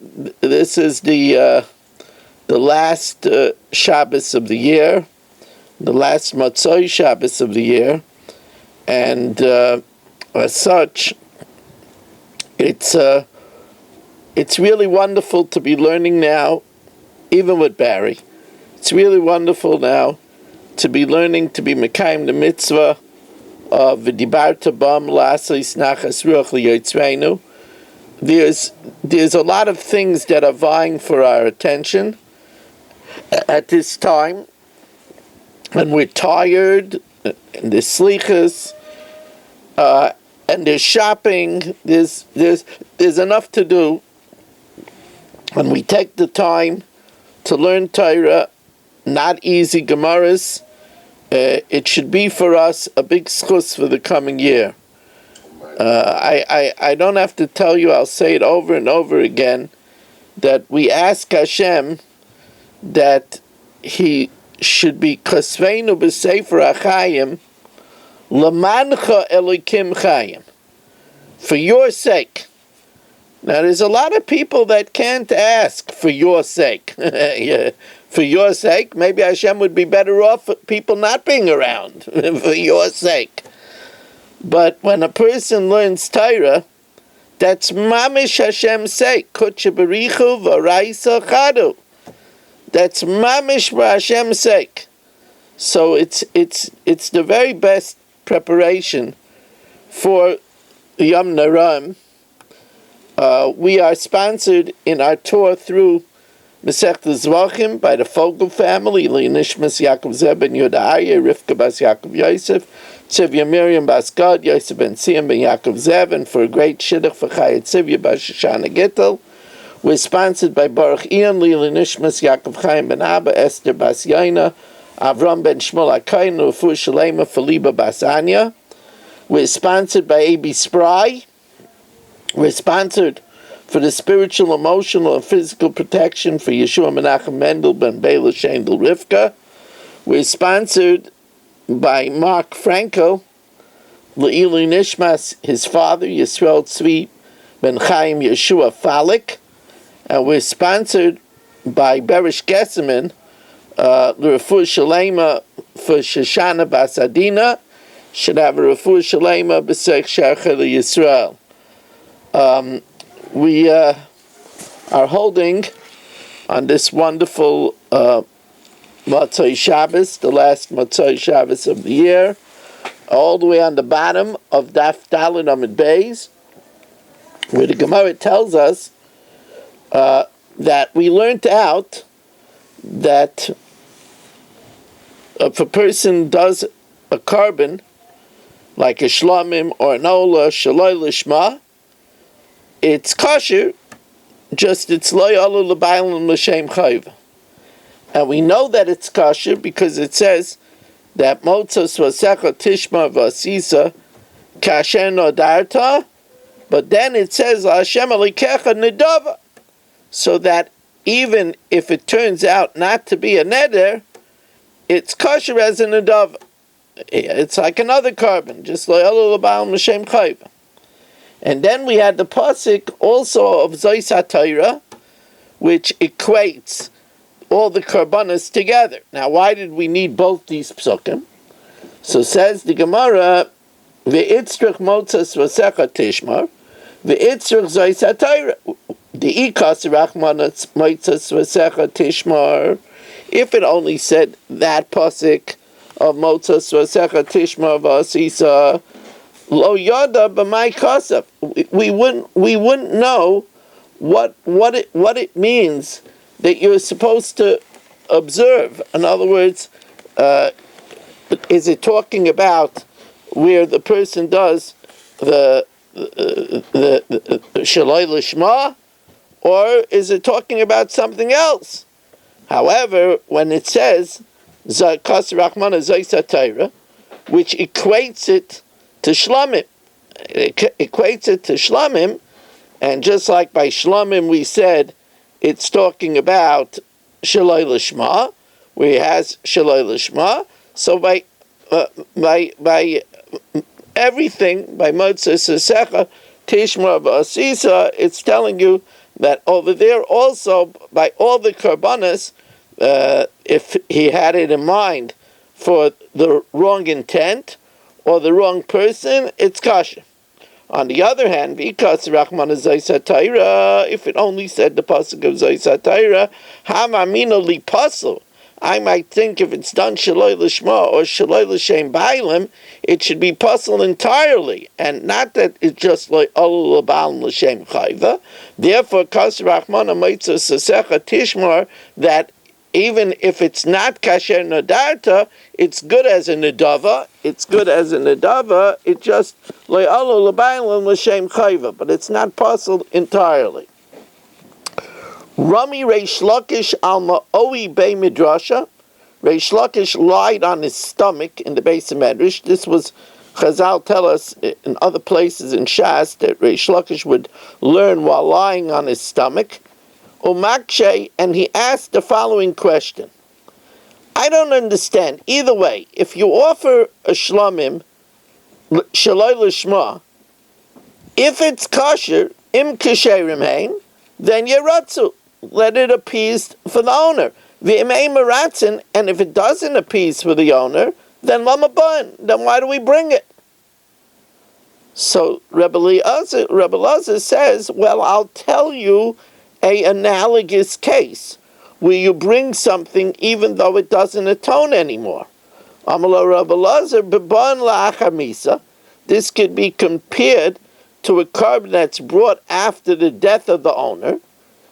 this is the last Shabbos of the year, the last Matzoi Shabbos of the year, and as such, it's really wonderful to be learning now, even with Barry. It's really wonderful now to be learning to be Mekayim the mitzvah of V'dibarta bam la'asais nachas ruach liyotzreinu. There's a lot of things that are vying for our attention at this time, and we're tired, and there's slichas, and there's shopping. There's enough to do, and we take the time to learn Torah. Not easy Gemaras. It should be for us a big schus for the coming year. I don't have to tell you, I'll say it over and over again, that we ask Hashem that He should be Kasveinu b'Sefer HaChayim L'mancha Elokim Chayim, for your sake. Now there's a lot of people that can't ask for your sake. Yeah. For your sake, maybe Hashem would be better off people not being around for your sake. But when a person learns Torah, that's mamish Hashem's sake. Kutche berichu v'raisa chadu. That's mamish for Hashem's sake. So it's the very best preparation for Yom Naram. We are sponsored in our tour through Masechta Zevachim by the Fogel family, Nishmas Yaakov Zeb ben Yehuda Aryeh, Rivka bas Yaakov Yosef, Tzivya Miriam bas Gad, Yosef ben Sion ben Yaakov Zeb, and for a great shidduch for Chaya Tzivya bas Shoshana Gittel. We're sponsored by Baruch Ian, Nishmas Yaakov Chaim ben Abba, Esther bas Yaina, Avram ben Shmuel HaKohen, Refuah Shalema for Liba bas Anya. We're sponsored by A.B. Spry. We're sponsored for the spiritual, emotional, and physical protection for Yeshua Menachem Mendel ben Bela Shendel Rivka. We're sponsored by Mark Franco, Le'ili Nishmas, his father, Yisrael Tzvi ben Chaim Yeshua Falik. And we're sponsored by Berish Gesseman, Refuah Shalema for Shoshana bas Adina, should have a Refuah Shalema b'Seich Sharcha Yisrael. We are holding on this wonderful Matzoi Shabbos, the last Matzoi Shabbos of the year, all the way on the bottom of Daf Daled Amud Beis, where the Gemara tells us that we learned out that if a person does a carbon, like a shlamim or an ola shaloi lishma, it's kosher, just it's lo yalu l'baylan l'shem chayv. And we know that it's kosher because it says that motzos v'secha tishma v'asisa kasher nodarta, but then it says Hashem alikecha nedava, so that even if it turns out not to be a neder, it's kosher as a nedava. It's like another carbon, just lo yalu l'baylan l'shem chayv. And then we had the pasuk also of Zois HaTorah, which equates all the karbanas together. Now, why did we need both these psukim? So says the Gemara, Ve'itzrich motzas v'secha tishmar, Ve'itzrich Zois HaTorah. The ikas rachmanas motzas v'secha tishmar. If it only said that pasuk of motzas v'secha tishmar v'asisa, Lo yada b'may kasaf. We wouldn't know what it means that you're supposed to observe. In other words, is it talking about where the person does the shaloi lishma, or is it talking about something else? However, when it says Zakas Rachmana Zois HaTorah, which equates it to shlamim. It equates it to shlamim, and just like by shlamim we said it's talking about shaloi lishma, where it has shaloi lishma. So by everything, by motzos secha tishma v'asisa, it's telling you that over there also, by all the karbanas, if he had it in mind for the wrong intent or the wrong person, it's kasha. On the other hand, because Rachman is Zaysatayra, if it only said the pasuk of Zaysatayra, Hamamino li pasuk, I might think if it's done Shaloi Lishma or Shaloi L'Shem Bailim, it should be puzzled entirely, and not that it's just like Olu L'Baal L'Shem Chayva. Therefore, Kas Rachman Amaitza Sasecha Tishmar, that even if it's not kasher nadarta, it's good as a nadava. It's good as a nadava. It just le'alu l'baylim l'shem chayva, but it's not puzzled entirely. Rami Reish Lakish al ma'oi bei midrasha. Reish Lakish lied on his stomach in the base of Medrash. This was Chazal tell us in other places in Shas that Reish Lakish would learn while lying on his stomach. Umakshe, and he asked the following question. I don't understand. Either way, if you offer a shlamim, shaloi l'shma, if it's kosher, im kasherim hein, then yeratzu, let it appease for the owner. V'imei meratzin, and if it doesn't appease for the owner, then lama bun, then why do we bring it? So Rebbe Elazar says, well, I'll tell you an analogous case where you bring something even though it doesn't atone anymore. This could be compared to a carbon that's brought after the death of the owner.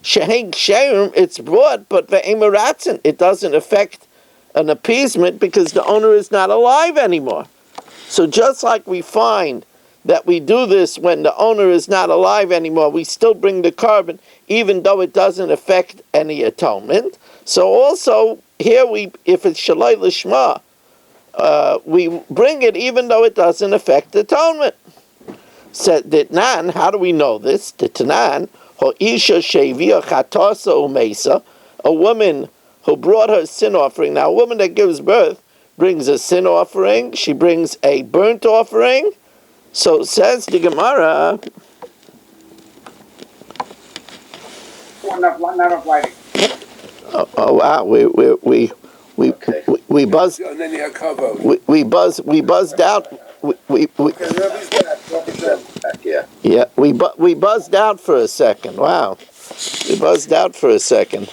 It's brought, but it doesn't affect an appeasement because the owner is not alive anymore. So just like we find that we do this when the owner is not alive anymore, we still bring the carbon even though it doesn't affect any atonement. So also here if it's shaloi l'shma, we bring it even though it doesn't affect atonement. Said Ditnan, how do we know this? Ditnan, ho'isha shevia chatosa umesa, a woman who brought her sin offering. Now, a woman that gives birth brings a sin offering. She brings a burnt offering. So says the Gemara. Not enough lighting. Oh wow! We buzzed. And then you have cover. We buzzed out. Yeah. We buzzed out for a second. Wow, we buzzed out for a second.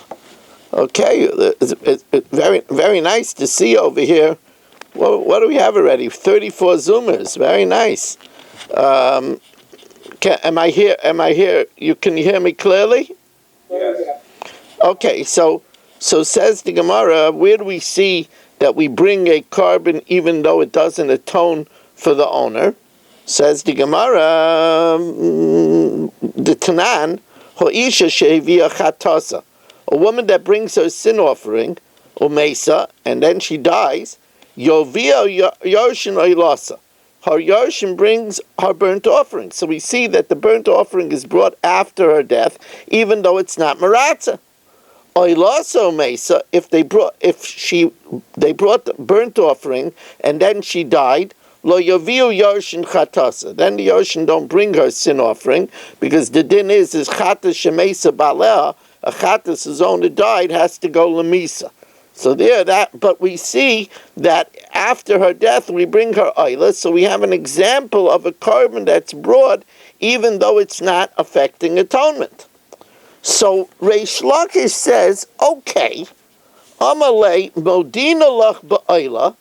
Okay, it's very very nice to see over here. Well, what do we have already? 34 Zoomers. Very nice. Am I here? You can hear me clearly? Yes. Okay, so says the Gemara, where do we see that we bring a carbon even though it doesn't atone for the owner? Says the Gemara, the Tanan, ho'isha she'evia chatasa, a woman that brings her sin offering, umesa, and then she dies, yovia yoshin oilasa. Her Yoshim brings her burnt offering. So we see that the burnt offering is brought after her death, even though it's not Maratza. Oilaso Mesa, if they brought the burnt offering and then she died, Lo Yaviu Yoshin Chatasa. Then the Yoshin don't bring her sin offering, because the din is Chatas Shemesa Balea, a Chatas whose owner died has to go Lamisa. So but we see that after her death we bring her oila, so we have an example of a carbon that's brought even though it's not affecting atonement. So Reish Lakish says, okay, Amalei Modina Lach Ba'oila,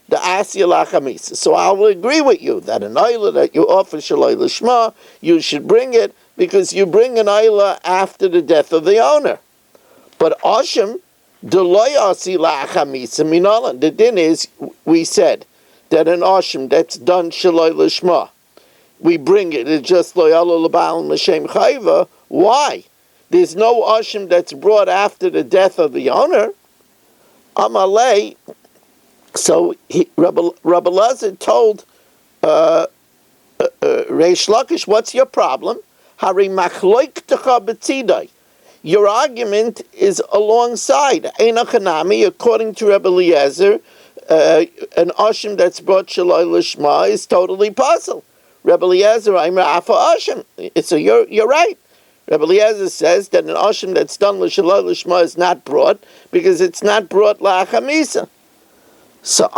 the Asya Lachamisa. So I will agree with you that an oila that you offer Shaloi L'Shma, you should bring it because you bring an oila after the death of the owner. But Ashim, the din is, we said that an ashim that's done shaloi l'shma, we bring it. It's just loyalo l'baal m'shem chayva. Why? There's no ashim that's brought after the death of the owner. Amalei. So Rabbi Elazar told Reish Lakish, "What's your problem? Hari machloik techa b'tzidai." Your argument is alongside. Einachanami, according to Rebbe Eliezer, an ashim that's brought shaloi l'shma is totally possible. Rebbe Eliezer, I'm afa ashim. So you're right. Rebbe Eliezer says that an Asham that's done l'shaloi l'shma is not brought because it's not brought la'achamisa. So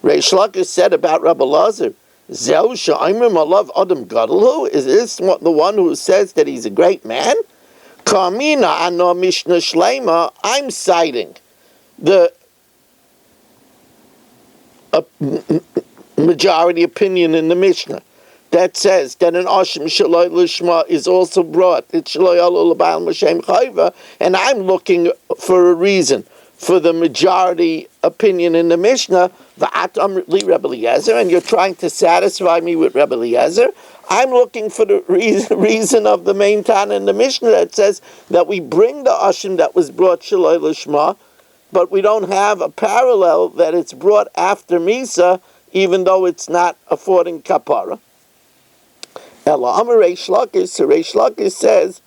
Reish Lakish said about Rebbe Eliezer, Zeu she'oimrim alav adam gadolu? Is this the one who says that he's a great man? Kamina ano Mishnah Shlema. I'm citing the majority opinion in the Mishnah that says that an Asham Shaloi Lishma is also brought. It's Shaloi Alul Ba'al Mashem Chayva, and I'm looking for a reason for the majority opinion in the Mishnah. Va'atam li Rebbe Eliezer, and you're trying to satisfy me with Rebbe Eliezer. I'm looking for the reason of the main Tana in the Mishnah that says that we bring the Asham that was brought Shaloi Lishma, but we don't have a parallel that it's brought after Misa, even though it's not affording kapara. Ela Amar Reish Lakish, so Reish Lakish says,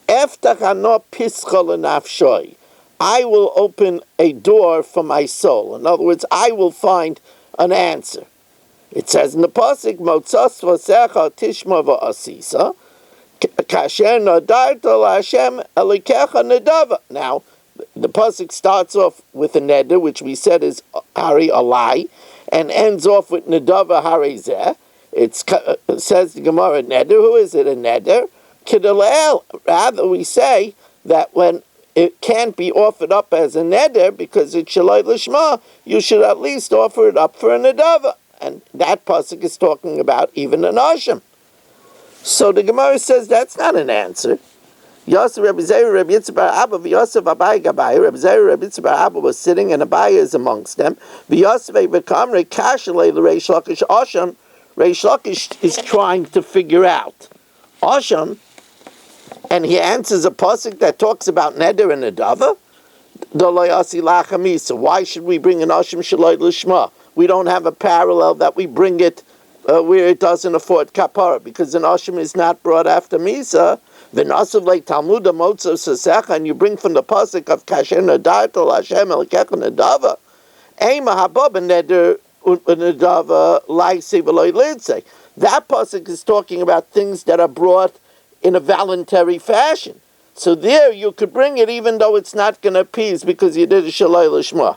Eftach ano pischa lenafshoi. I will open a door for my soul. In other words, I will find an answer. It says in the pasuk, Motzos v'secha tishma v'asisa, kasher nadarta l'Hashem elikecha nedava. Now, the pasuk starts off with a neder, which we said is hari alai, and ends off with nedava hari zeh. It says the Gemara, neder, who is it a neder? Kidalel. Rather, we say that when it can't be offered up as a neder because it's shaloi lishma, you should at least offer it up for a nedava. And that pasuk is talking about even an asham. So the Gemara says that's not an answer. Yosef Rebbe Zeir Rebbe Yitzbar Abba v'Yosef Abai Gabai. Rebbe Zeir Rebbe Yitzbar Abba was sitting and Abai is amongst them. V'Yosef v'Kamre Kashalei l'Reish Lakish Asham. Reish Lakish is trying to figure out Asham, and he answers a pasuk that talks about neder and nedava. So why should we bring an Asham Shaloi Lishma? We don't have a parallel that we bring it where it doesn't afford kapara, because an Asham is not brought after Misa. V'nasav like Talmud Motzav Sasecha, and you bring from the pasuk of Kasher Nadarta L'Hashem Elikecha Nedava. Eima Habab Neder Nedava Laisi V'Loi Lidsei. That pasuk is talking about things that are brought in a voluntary fashion. So there you could bring it even though it's not going to appease because you did a Shaloi Lishma.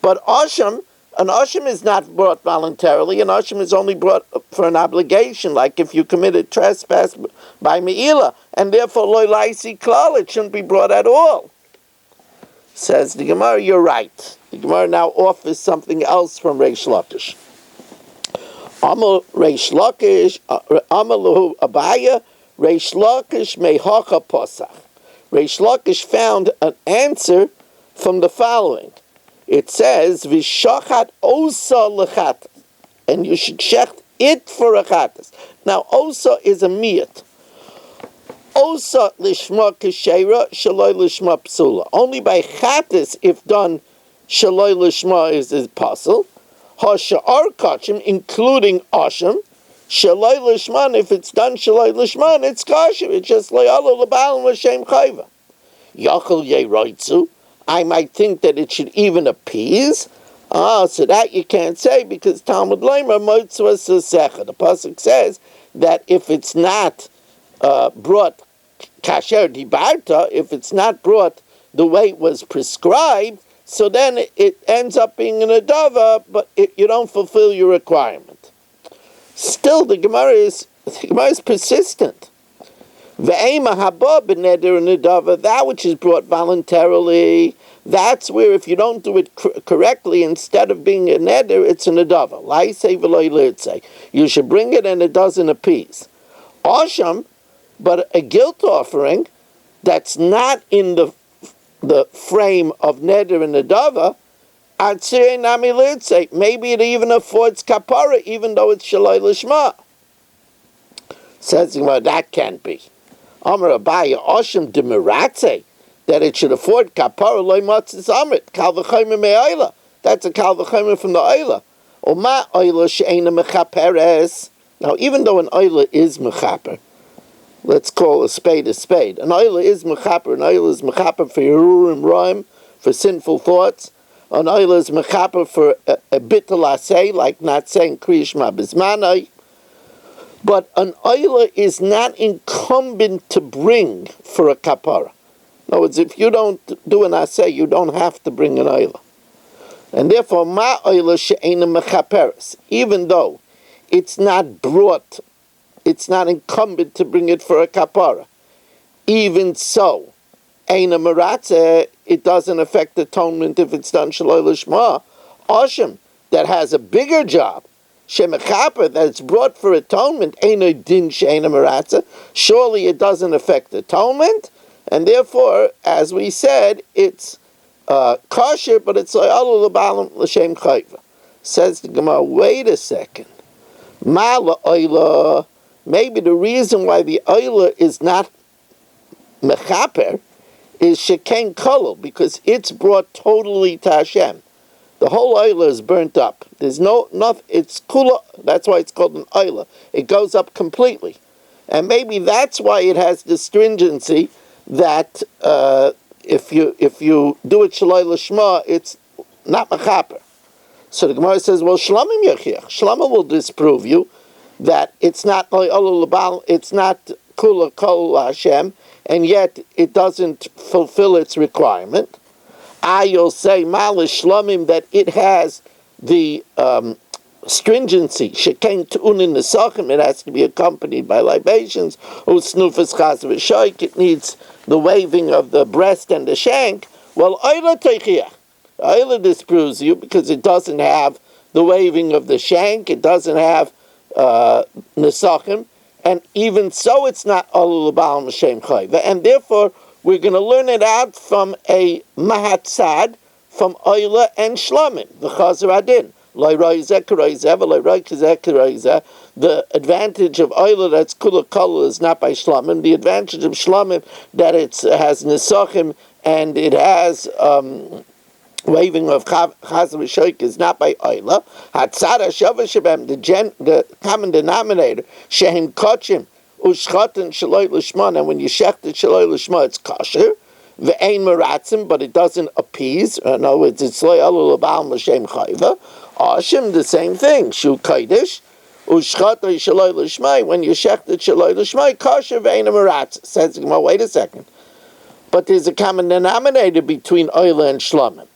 But Asham, an Asham is not brought voluntarily. An Asham is only brought for an obligation, like if you committed trespass by Me'ila, and therefore Loi Laisi Klal, it shouldn't be brought at all. Says the Gemara, you're right. The Gemara now offers something else from Reish Lakish. Amar Reish Lakish, Amar Lahu Abaya, Reish Lakish Mehacha Posach. Reish Lakish found an answer from the following. It says, V'shachat osa lechatas, and you should shecht it for a chatas. Now, osa is a miyat. Osa lishma keshera, shaloi lishma psula. Only by chatas, if done, shaloi lishma is pasul. Hasha'ar kachim, including asham, shaloi lishman, if it's done shaloi lishman, it's kashim. It's just loyalo l'baal m'shem chayva. Yachal yeroitzu. I might think that it should even appease. So that you can't say because Talmud Leimer Motzva Sasecha. The pasuk says that if it's not brought kasher dibarta, if it's not brought the way it was prescribed, so then it ends up being an adava, but you don't fulfill your requirement. Still, the Gemara is persistent. Ve'ema haba b'neder nedava, that which is brought voluntarily, that's where if you don't do it correctly, instead of being a neder, it's a nedava. Laisei v'loi litzei. You should bring it and it doesn't appease. Asham, but a guilt offering that's not in the frame of neder and nedava, atzirei nami litzei. Maybe it even affords kapara, even though it's shaloi lishma. Says well, that can't be. Amar Abaya Asham Demiratze, that it should afford kapara loy matzis amrit kal v'chaymer me'ayla. That's a kal v'chaymer from the ayla. Or ma ayla she'ena mechaperes. Now, even though an ayla is mechaper, let's call a spade a spade. An ayla is mechaper. An ayla is mechaper for yerurim rhyme, for sinful thoughts. An ayla is mechaper for a bittul asay, like not saying kriyishma bismanai. But an oila is not incumbent to bring for a kapara. In other words, if you don't do an aseh, you don't have to bring an oila. And therefore, ma oila she'ena mechaperes, even though it's not brought, it's not incumbent to bring it for a kapara. Even so, eina meratze, it doesn't affect atonement if it's done shaloi lishma. Ashim, that has a bigger job, shemechaper, that's brought for atonement, eina din she'ena meratze, surely it doesn't affect atonement, and therefore, as we said, it's kosher, but it's alu l'balam l'shem chayva. Says the Gemara, wait a second. Ma la'oila, maybe the reason why the oila is not mechaper is sheken kolol, because it's brought totally to Hashem. The whole oila is burnt up. There's nothing. It's kula. That's why it's called an oila. It goes up completely, and maybe that's why it has the stringency that if you do it shaloi lishma, it's not mechaper. So the Gemara says, well, shlamim yachiach. Shlama will disprove you that it's not it's not kula kol Hashem, and yet it doesn't fulfill its requirement. You'll say malish shlamim, that it has the stringency. Shekain tu'unin nesachim, it has to be accompanied by libations. Usnufas chaz v'shoik, it needs the waving of the breast and the shank. Well, oila teichiach. Oila disproves you because it doesn't have the waving of the shank, it doesn't have nesachim, and even so it's not alu l'baal m'shem chayva, and therefore we're going to learn it out from a mahatzad, from oila and shlamim, the chazer adin. The advantage of oila that's kula kala is not by shlamim. The advantage of shlamim that it has nesachim and it has waving of chaz v'shoik is not by oila. Hatzad hashava shebem, the common denominator, shehem kochim ushchatan shaloi l'shma, and when you shecht it shaloi l'shma, it's kosher. Ve'ein meratzim, but it doesn't appease. In other words, it's lo alu l'baal l'shem chayva. Ashim, the same thing. Shu kodesh ushchatan shaloi l'shma, when you shecht it shaloi l'shma, kosher ve'ein meratz. Says, well, wait a second. But there's a common denominator between oila and shlamim.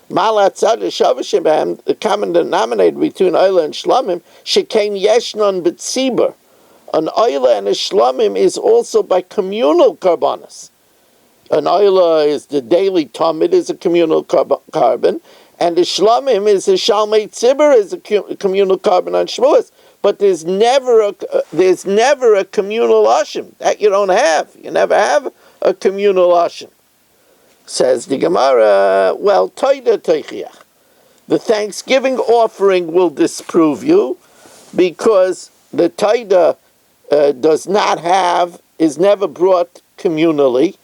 The common denominator between oila and shlamim, shekain yeshnon b'tzibur. An oila and a shlamim is also by communal karbanas. An oila is the daily tamid, is a communal carbon, and the shlamim is a shalmei tzibur, is a communal carbon on Shavuos. But there's never a communal ashim that you don't have. You never have a communal ashim. Says the Gemara, well, toida teichiach. The Thanksgiving offering will disprove you because the toida is never brought communally,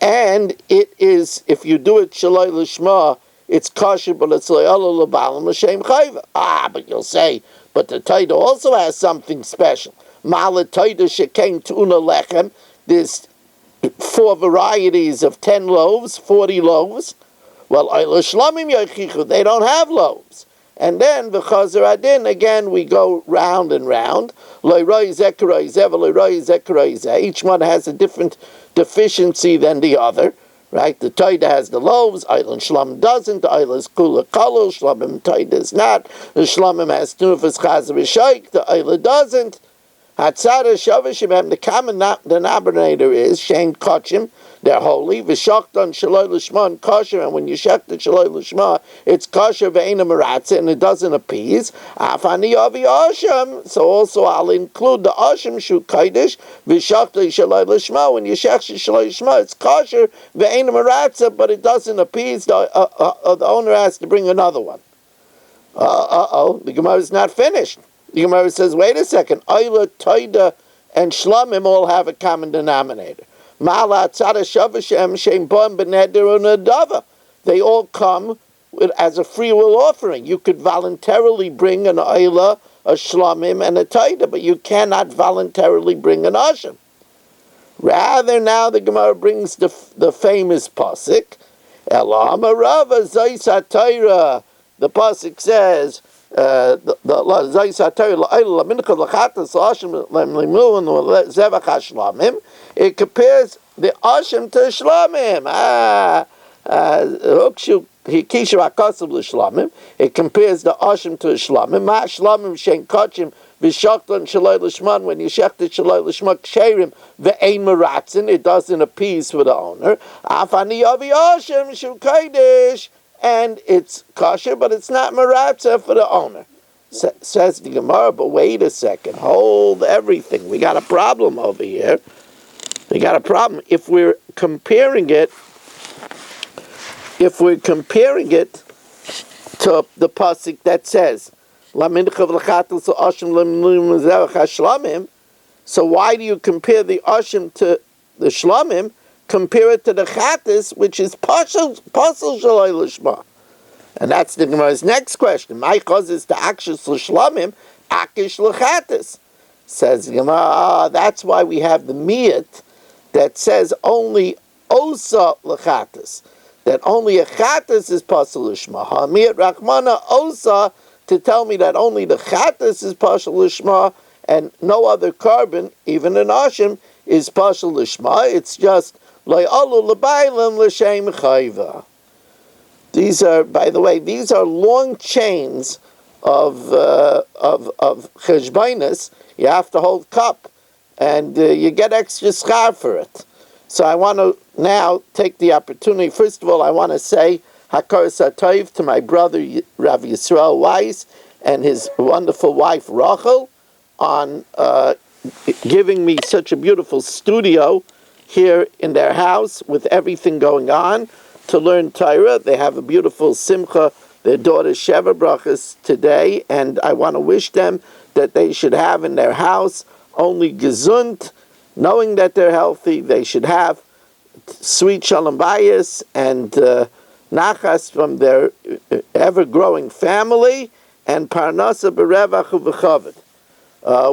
and it is, if you do it shaloi l'shma, it's kosher, but it's le'ala l'balam l'shem chayva. But you'll say, but the toida also has something special. Ma'ala toida shekain tuna lechem, there's 4 varieties of 10 loaves, 40 loaves. Well, they don't have loaves. And then, v'chazer adin, again, we go round and round. Each one has a different deficiency than the other, right? The Taida has the loaves, Eila and Shlamim doesn't. The Eila is kula kalu, Shlamim Taida is not. The Shlamim has tunufas chazer v'shaik, the Eila doesn't. Hatzara shavashim, the common denominator is shein kochim, they're holy. V'shachtan shaloi l'shma and kosher, and when you shech the shaloi l'shma, it's kosher ve'ena meratze, and it doesn't appease. Afani avi asham, so also I'll include the asham shu kaidish v'shachtan shaloi l'shma. When you shech shaloi l'shma, it's kosher ve'ena meratze, but it doesn't appease. The owner has to bring another one. The Gemara is not finished. The Gemara says, wait a second, Oila, Toida, and Shlamim all have a common denominator. They all come as a free will offering. You could voluntarily bring an Oila, a Shlamim, and a Toida, but you cannot voluntarily bring an Asham. Rather, now the Gemara brings the famous pasuk, Elam Arava Zais HaTorah. The pasuk says, it compares the ashim to shlamim. It compares the ashim to shlamim. Ma shlamim shein kachim v'shaklan shaloi l'shman. When you shechted shaloi l'shman ksherim ve'ein meratzin, it doesn't appease for the owner. Afani avi ashim shu kodesh, and it's kosher, but it's not meratzah for the owner. Says the Gemara, but wait a second, hold everything. We got a problem over here. We got a problem. If we're comparing it to the pasuk that says, so why do you compare the ashim to the shlamim? Compare it to the chatas, which is pasal shaloi lishma. And that's the Gemara's next question. My cause is to akshus l'shlamim, akish l'chatas. Says the Gemara, that's why we have the miyat that says only osa l'chatas, that only a chatas is pasal l'shma. Miyat rachmana osa, to tell me that only the chatas is pasal l'shma and no other carbon, even an ashim, is pasal l'shma. It's just lo'alu l'baylam l'shem chayva. These are, by the way, these are long chains of cheshbainis. You have to hold cup, and you get extra schar for it. So I want to now take the opportunity. First of all, I want to say Hakaras HaTov to my brother Rav Yisrael Weiss and his wonderful wife Rachel on giving me such a beautiful studio here in their house with everything going on to learn Torah. They have a beautiful simcha, their daughter Sheva Brachas today, and I want to wish them that they should have in their house only gesund, knowing that they're healthy. They should have sweet shalom bayis and nachas from their ever-growing family, and parnasa berevach uv'chavod.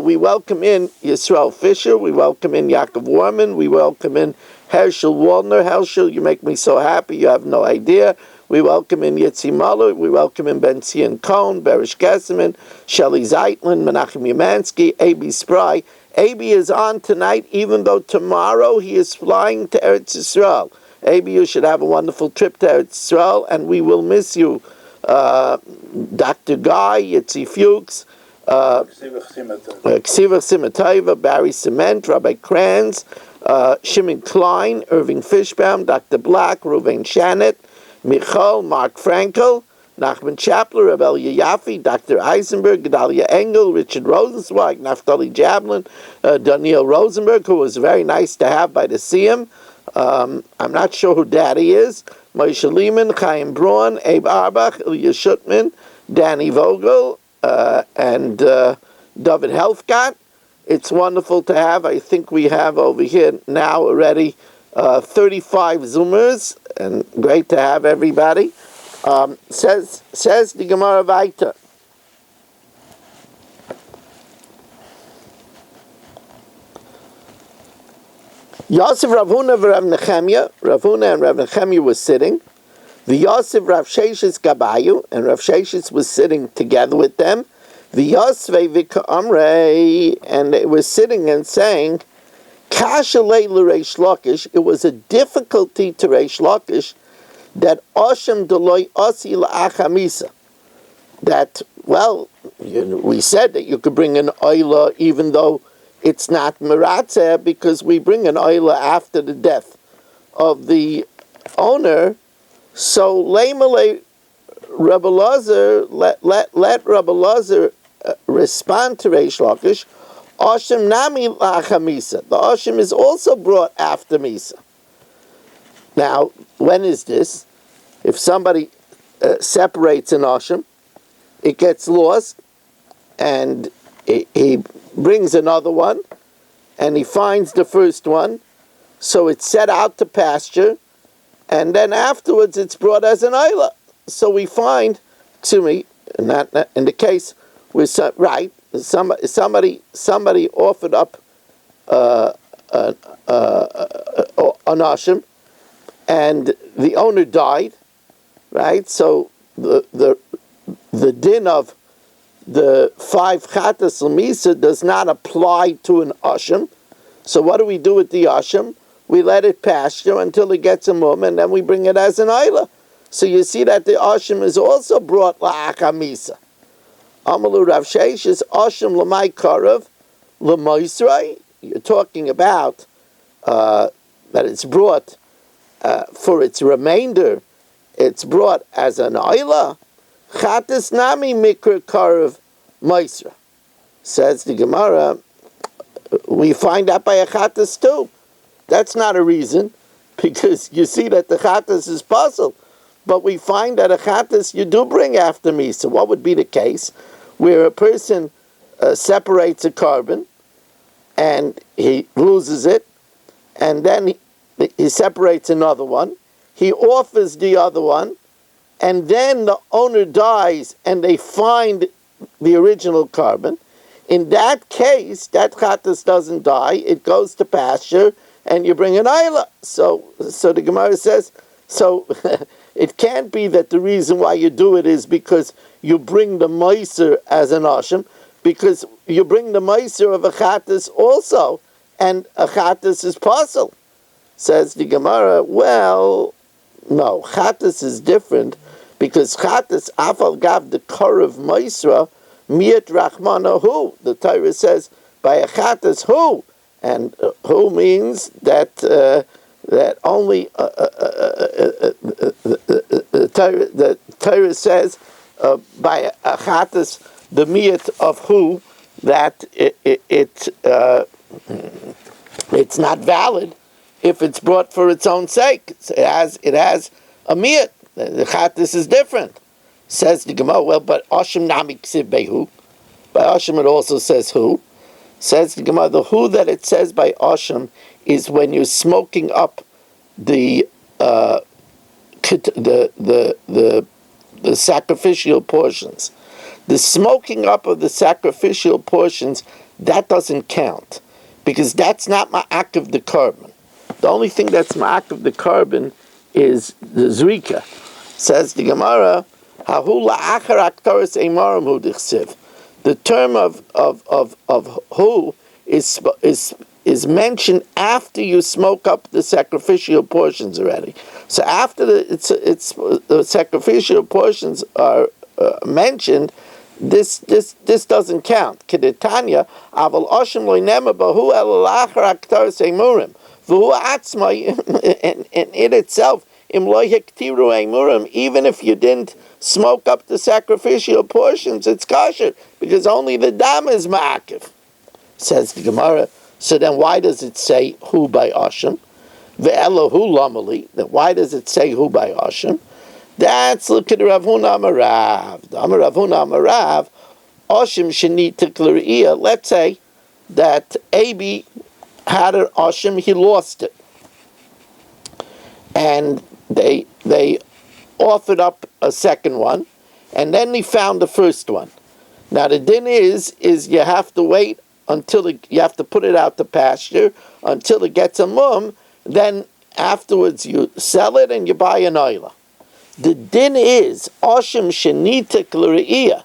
We welcome in Yisrael Fisher, we welcome in Yaakov Warman, we welcome in Herschel Waldner. Herschel, you make me so happy, you have no idea. We welcome in Yitzi Muller, we welcome in Ben Zion Cohn, Berish Kesselman, Shelley Zeitlin, Menachem Yamansky, A.B. Spry. A.B. is on tonight, even though tomorrow he is flying to Eretz Yisrael. A.B., you should have a wonderful trip to Eretz Yisrael, and we will miss you. Dr. Guy, Yitzi Fuchs, Ksivach Simataiva, Barry Cement, Rabbi Kranz, Shimon Klein, Irving Fishbaum, Dr. Black, Ruvain Shannet, Michal, Mark Frankel, Nachman Chapler, Rebel Yayafi, Dr. Eisenberg, Gedalia Engel, Richard Rosenzweig, Naftali Jablin, Daniel Rosenberg, who was very nice to have by the Siyam. I'm not sure who Daddy is. Moshe Lehman, Chaim Braun, Abe Arbach, Ilya Shutman, Danny Vogel, and David Helfgott. It's wonderful to have. I think we have over here now already 35 Zoomers, and great to have everybody. Says the Gemara Vaita. Yosef Rav Huna and Rav Nechemia. Rav Huna and Rav Nechemia were sitting. The Yosef Rav Sheshis Gabayu, and Rav Sheshis was sitting together with them. The Yosve Vika Amrei, and they were sitting and saying, Kasha Leila Reish Lakish, it was a difficulty to Reish Lakish that Oshem Deloy Osi La'achamisa. That, well, we said that you could bring an oila even though it's not meratzeh, because we bring an oila after the death of the owner. So Leimale Rabbi Lazar, let Rabbi Lazar respond to Reish Lakish. Oshem Nami La'achamisa. The Oshem is also brought after Misa. Now, when is this? If somebody separates an Oshem, it gets lost, and he brings another one, and he finds the first one, so it's set out to pasture, and then afterwards it's brought as an Ayla. So we find, in the case, right, somebody offered up an Ashim, and the owner died, right? So the din of the 5 chatas l'misa does not apply to an asham. So what do we do with the asham? We let it pasture until it gets a mum, and then we bring it as an ayla. So you see that the asham is also brought la'achamisa. Amalu Rav Sheish is asham l'may karav l'moisrei. You're talking about that it's brought for its remainder. It's brought as an ayla. Chatas nami mikra karav moisra. Says the Gemara, we find that by a chatas too. That's not a reason, because you see that the chatas is puzzled. But we find that a chatas you do bring after misa. What would be the case where a person separates a carbon and he loses it, and then he separates another one, he offers the other one, and then the owner dies and they find the original carbon. In that case, that chatas doesn't die, it goes to pasture, and you bring an ayla. So the Gemara says, so it can't be that the reason why you do it is because you bring the meiser as an asham, because you bring the meiser of a chatas also, and a chatas is puzzle. Says the Gemara, well, no, chatas is different, because chatas afal gav the karav meisra miat rachmana hu. The Torah says by a chatas hu, and who means that that only the Torah says by a chatas the miat of who, that it's not valid if it's brought for its own sake. It has a miat. The chatas is different. Says the Gemara, well, but asham nami ksiv behu. By asham it also says who. Says the Gemara, the who that it says by asham is when you're smoking up the sacrificial portions. The smoking up of the sacrificial portions, that doesn't count, because that's not ma'ak of the carbon. The only thing that's ma'ak of the carbon is the zrika. Says the Gemara, hahu la'achar aktaris eimarim hu dichsiv. The term of who is mentioned after you smoke up the sacrificial portions already. So after the sacrificial portions are mentioned, this doesn't count. Kedetanya aval oshim loinema bahu el la'achar aktaris eimurim v'hu atzma, and it itself imloy hektiru eimurim, even if you didn't smoke up the sacrificial portions, it's kosher, because only the dam is ma'akiv. Says the Gemara, so then why does it say who by Asham? Ve'elahu lamali, then why does it say who by Asham? That's, look at Rav Huna Amarav. Rav Huna Amarav, Asham shenita kluriyah. Let's say that Abi had an Asham, he lost it. And they offered up a second one, and then he found the first one. Now the din is you have to wait until you have to put it out to pasture until it gets a mum. Then afterwards you sell it and you buy an oila. The din is ashim shenita kluriyah.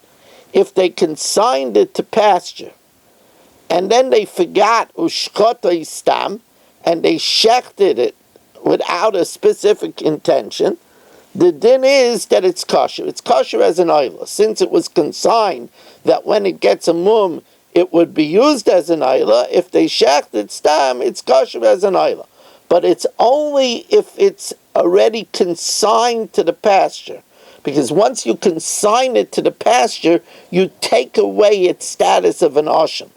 If they consigned it to pasture, and then they forgot ushkota stam, and they shechted it without a specific intention, the din is that it's kosher. It's kosher as an oila. Since it was consigned that when it gets a mum, it would be used as an oila. If they shechted stam, it's kosher as an oila. But it's only if it's already consigned to the pasture. Because once you consign it to the pasture, you take away its status of an asham.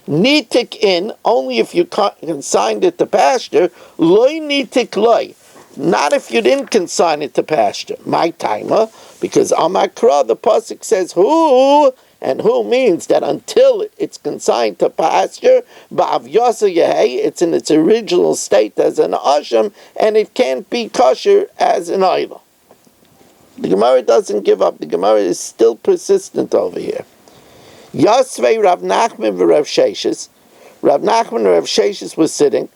Nitik in, only if you consigned it to pasture, loy nitik loy. Not if you didn't consign it to pasture. My timer, because on my Makra, the pasuk says who, and who means that until it's consigned to pasture, ba'av yasa yehei, it's in its original state as an asham, and it can't be kosher as an oila. The Gemara doesn't give up. The Gemara is still persistent over here. Yasvei Rav Nachman v'Rav Sheshes. Rav Nachman and Rav Sheshes was sitting.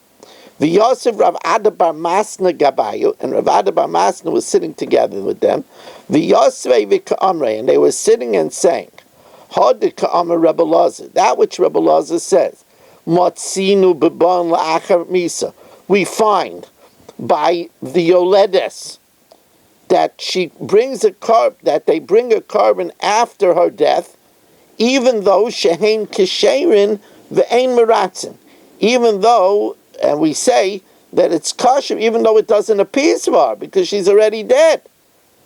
The Yosef Rav Ada bar Masna Gabayu, and Rav Ada bar Masna was sitting together with them. The Yosef v'Ka'amrei, and they were sitting and saying, Hadika Amar Rebbe Lazar, that which Rebbe Lazar says, Matzinu b'ban la'achar misa, we find by the Yoledes that she brings that they bring a carbon after her death, even though shehein kisherin ve'ein meratzin, even though, and we say that it's kosher, even though it doesn't appease her because she's already dead.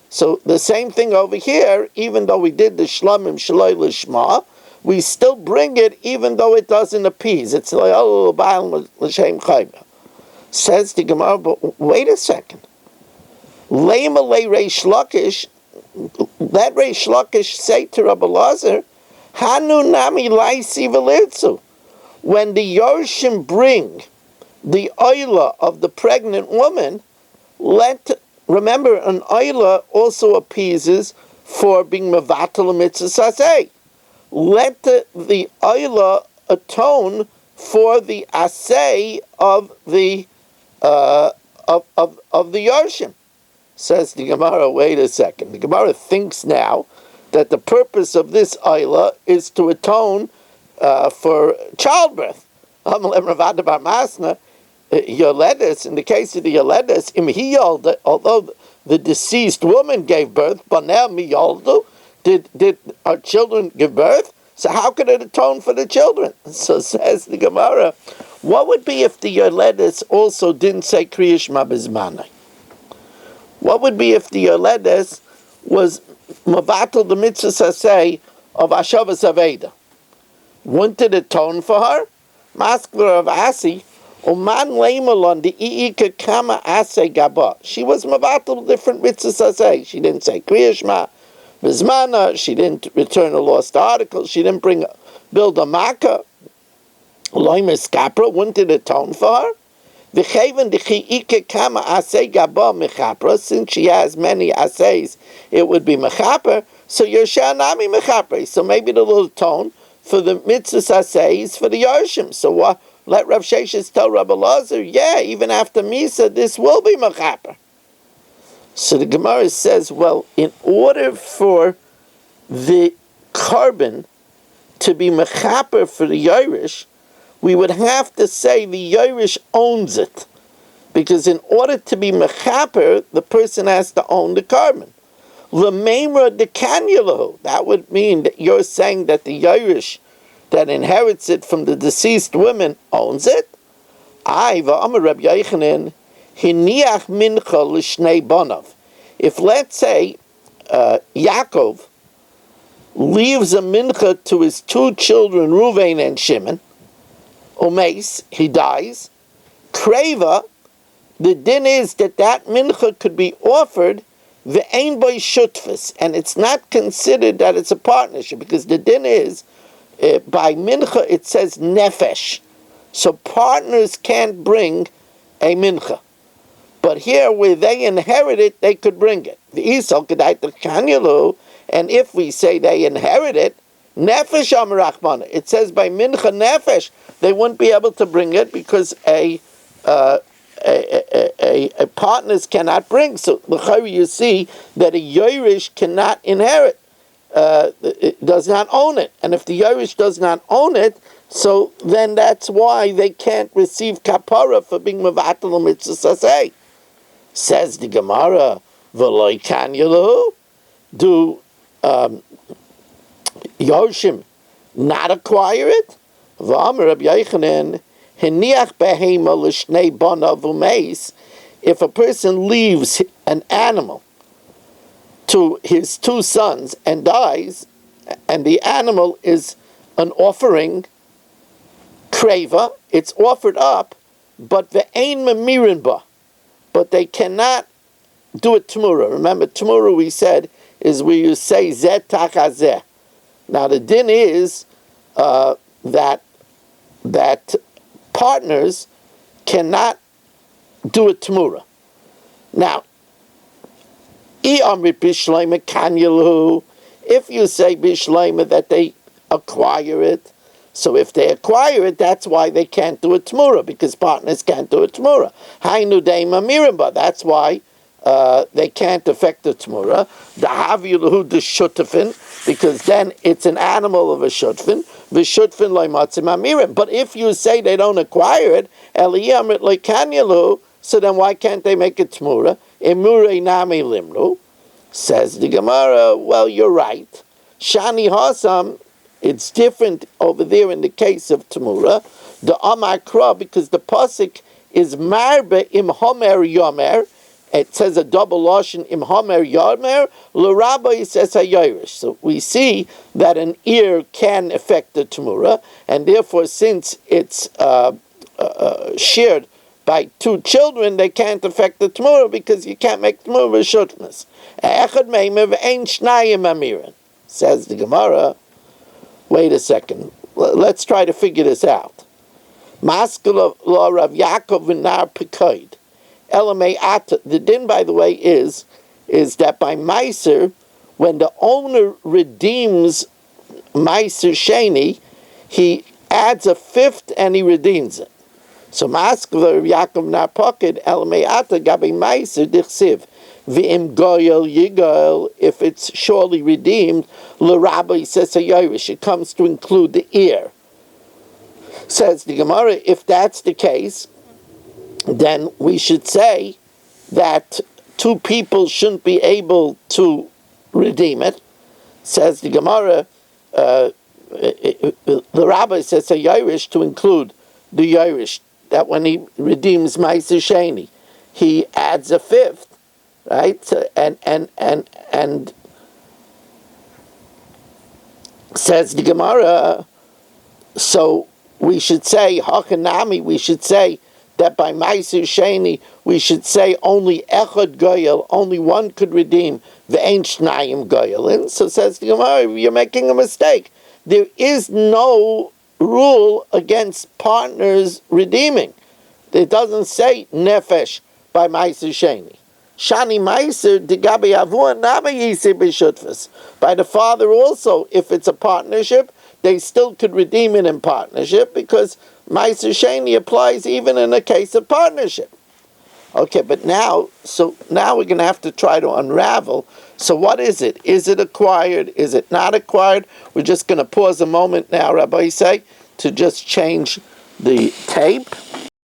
So the same thing over here, even though we did the shlamim shaloi lishma, we still bring it even though it doesn't appease. It's like, oh, ba'al l'shem chayba. Says the Gemara, but wait a second. Leima le Reish Lakish, that Reish Lakish say to Rabbi Lazar, Hanu nami laisi v'litzu. When the Yorshim bring the oila of the pregnant woman, remember, an oila also appeases for being mevatel mitzvah saseh. Let the oila atone for the asay of the Yorshim. Says the Gemara, wait a second. The Gemara thinks now that the purpose of this oila is to atone for childbirth. Yoledes, in the case of the Yoledes, although the deceased woman gave birth, did our children give birth? So how could it atone for the children? So says the Gemara, what would be if the Yoledes also didn't say Kriya Shema B'zmanai? What would be if the Yoledes was Mavatal the Mitzvah Saseh of Ashavas Aveda? Wouldn't it atone for her? Maskler of Asi, Uman Leimalon, the Iika Kama Ase Gaba. She was Mavatal different Mitzvah Saseh. She didn't say Kriya Shema B'zmanai. She didn't return a lost article. She didn't build a Makkah. Loimis Kapra, wouldn't it atone for her? Since she has many assays, it would be mechaper. So Yershanami mechaper. So maybe the little atone for the mitzvah assays for the Yarshim. So let Rav Sheshes tell Rabbi Lazar, yeah, even after Misa, this will be mechaper. So the Gemara says, well, in order for the carbon to be mechaper for the Yerush, we would have to say the Yerush owns it. Because in order to be mechaper, the person has to own the carbon. L'meimra de kanulahu. That would mean that you're saying that the Yerush that inherits it from the deceased woman owns it. Va'amar Reb Yochanan, hiniach mincha l'shnei bonav. If, let's say, Yaakov leaves a mincha to his two children, Ruvain and Shimon, Omeis, he dies. Kreva, the din is that mincha could be offered ve'ein boy shutfus, and it's not considered that it's a partnership, because the din is, by mincha it says nefesh. So partners can't bring a mincha. But here, where they inherit it, they could bring it. The Isal kedai t'kanyalu, and if we say they inherit it, nefesh amarachmana, it says by mincha nefesh, they wouldn't be able to bring it because a partners cannot bring. So you see that a Yerush cannot inherit, does not own it. And if the Yerush does not own it, so then that's why they can't receive kapara for being mevatel mitzvah saseh. Says the Gemara, v'loi kanyalu, do Yoshim not acquire it? V'amar Rabbi Yochanan, hiniach behema l'shnei bonav umeis. If a person leaves an animal to his two sons and dies, and the animal is an offering, kreva, it's offered up, but ve'ein memirin ba, but they cannot do it t'mura. Remember, t'mura we said is where you say zeh tachazeh. Now the din is that partners cannot do it t'mura. Now, if you say bishleima that they acquire it, so if they acquire it, that's why they can't do it t'mura, because partners can't do it t'mura. Hainu deima mirimba. That's why they can't affect the Tmura. The Haviluhu the Shutafin, because then it's an animal of a Shutfin. The Shutfin loy matzim amirim. But if you say they don't acquire it, Eliyamrit loy kanyalu, so then why can't they make a Tmura? Emure nami limnu. Says the Gemara, well, you're right. Shani Hasam, it's different over there in the case of Tmura. The Amar Kra, because the Pasuk is Marbe im Homer Yomer. It says a double lashon im Homer Yomer. L'Rabbi says hayirish. So we see that an ear can affect the Tmura, and therefore, since it's shared by two children, they can't affect the Tmura because you can't make Tmura with shutness. Echad meimev ein shnayim amirin. Says the Gemara. Wait a second. Let's try to figure this out. Maskul la Rav Yaakov v'nar pekoid. Elamei ata. The din, by the way, is that by Meiser, when the owner redeems Meiser Sheni, he adds a fifth and he redeems it. So Maskul la Rav Yaakov v'nar pekoid. Elamei ata gabi Meiser dichsiv. V'im goyel yigoyel, if it's surely redeemed, l'Rabbi says a Yerush, it comes to include the ear. Says the Gemara, if that's the case, then we should say that two people shouldn't be able to redeem it. Says the Gemara, the Rabbi says a Yerush to include the Yerush, that when he redeems Meiser Sheni, he adds a fifth. Right, and says the Gemara. So we should say Hakanami. We should say that by Meiser Sheni we should say only Echad Goyel, only one could redeem the Ein Shnayim Goyel. And so says the Gemara, you're making a mistake. There is no rule against partners redeeming. It doesn't say Nefesh by Meiser Sheni. Shani Meiser de Gabi Avua Nami Yisi B'Shutfus. By the father also, if it's a partnership, they still could redeem it in partnership because Meiser Sheni applies even in a case of partnership. Okay, but now we're going to have to try to unravel. So what is it? Is it acquired? Is it not acquired? We're just going to pause a moment now, Rabbi say, to just change the tape.